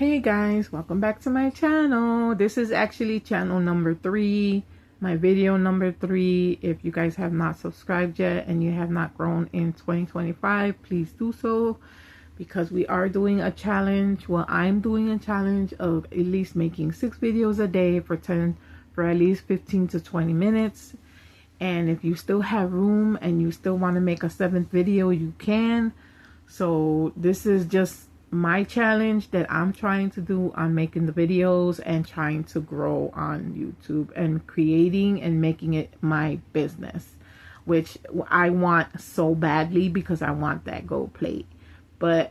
Hey guys, welcome back to my channel. This is actually channel number 3, my video number 3. If you guys have not subscribed yet and you have not grown in 2025, please do so, because we are doing a challenge. Well, I'm doing a challenge of at least making 6 videos a day for at least 15 to 20 minutes. And if you still have room and you still want to make a 7th video, you can. So this is just my challenge that I'm trying to do on making the videos and trying to grow on YouTube and creating and making it my business, which I want so badly because I want that gold plate. But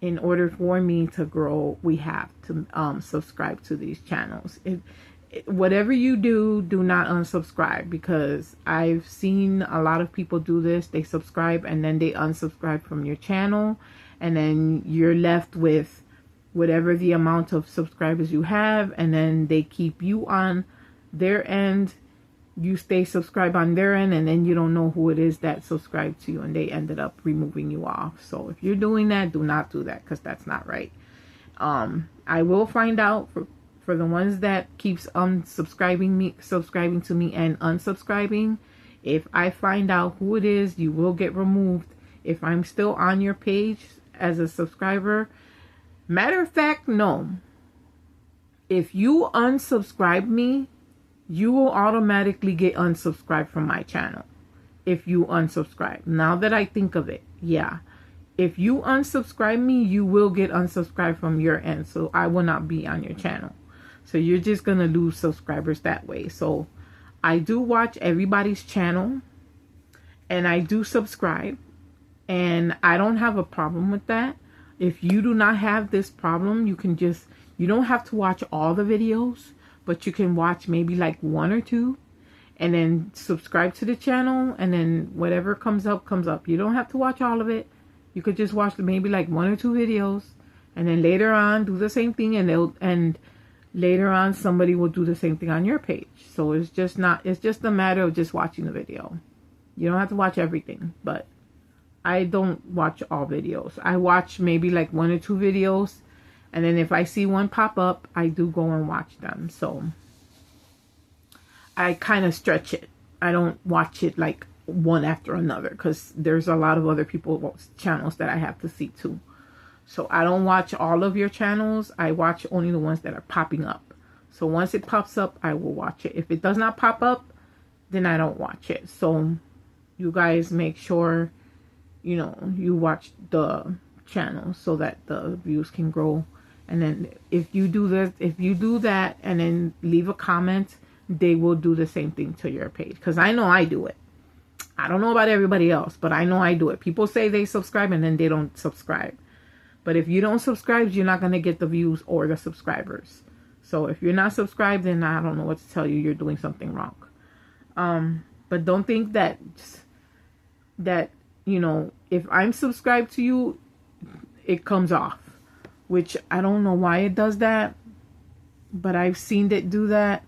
in order for me to grow, we have to subscribe to these channels. Whatever you do, do not unsubscribe, because I've seen a lot of people do this. They subscribe and then they unsubscribe from your channel, and then you're left with whatever the amount of subscribers you have, and then they keep you on their end. You stay subscribed on their end, and then you don't know who it is that subscribed to you, and they ended up removing you off. So if you're doing that, do not do that, because that's not right. I will find out for the ones that keeps subscribing to me and unsubscribing. If I find out who it is, you will get removed. If I'm still on your page as a subscriber, matter of fact, no. If you unsubscribe me, you will automatically get unsubscribed from my channel. If you unsubscribe. Now that I think of it, yeah. If you unsubscribe me, you will get unsubscribed from your end. So I will not be on your channel. So you're just going to lose subscribers that way. So I do watch everybody's channel and I do subscribe, and I don't have a problem with that. If you do not have this problem, you don't have to watch all the videos, but you can watch maybe like 1 or 2 and then subscribe to the channel, and then whatever comes up, comes up. You don't have to watch all of it. You could just watch maybe like 1 or 2 videos, and then later on do the same thing, and later on somebody will do the same thing on your page. So it's just a matter of just watching the video. You don't have to watch everything, but I don't watch all videos. I watch maybe like 1 or 2 videos, and then if I see one pop up, I do go and watch them. So I kind of stretch it. I don't watch it like one after another, because there's a lot of other people's channels that I have to see too. So I don't watch all of your channels. I watch only the ones that are popping up. So once it pops up, I will watch it. If it does not pop up, then I don't watch it. So you guys make sure, you watch the channel so that the views can grow. And then if you do that and then leave a comment, they will do the same thing to your page. Because I know I do it. I don't know about everybody else, but I know I do it. People say they subscribe and then they don't subscribe. But if you don't subscribe, you're not going to get the views or the subscribers. So if you're not subscribed, then I don't know what to tell you. You're doing something wrong. But don't think that if I'm subscribed to you, it comes off. Which I don't know why it does that. But I've seen it do that.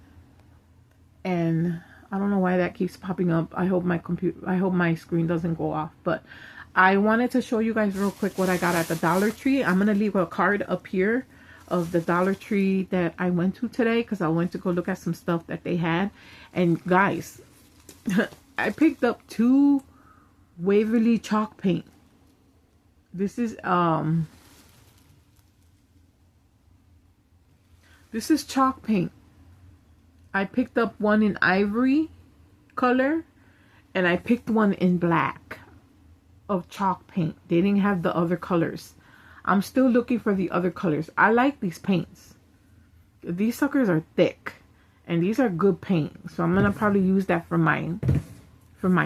And I don't know why that keeps popping up. I hope my screen doesn't go off. But I wanted to show you guys real quick what I got at the Dollar Tree. I'm going to leave a card up here of the Dollar Tree that I went to today, because I went to go look at some stuff that they had. And guys, I picked up 2 Waverly chalk paint. This is chalk paint. I picked up one in ivory color, and I picked one in black of chalk paint. They didn't have the other colors. I'm still looking for the other colors. I like these paints. These suckers are thick, and these are good paint. So I'm gonna probably use that for my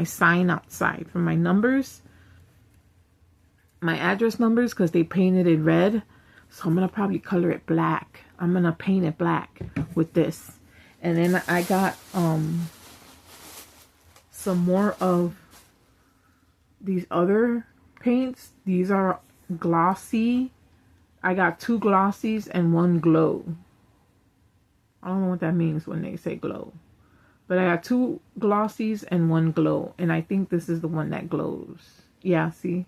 sign outside, for my numbers, my address numbers, because they painted it red. So I'm gonna probably color it black. I'm gonna paint it black with this. And then I got some more of these other paints. These are glossy. I got 2 glossies and 1 glow. I don't know what that means when they say glow. But I got 2 glossies and 1 glow. And I think this is the one that glows. Yeah, see?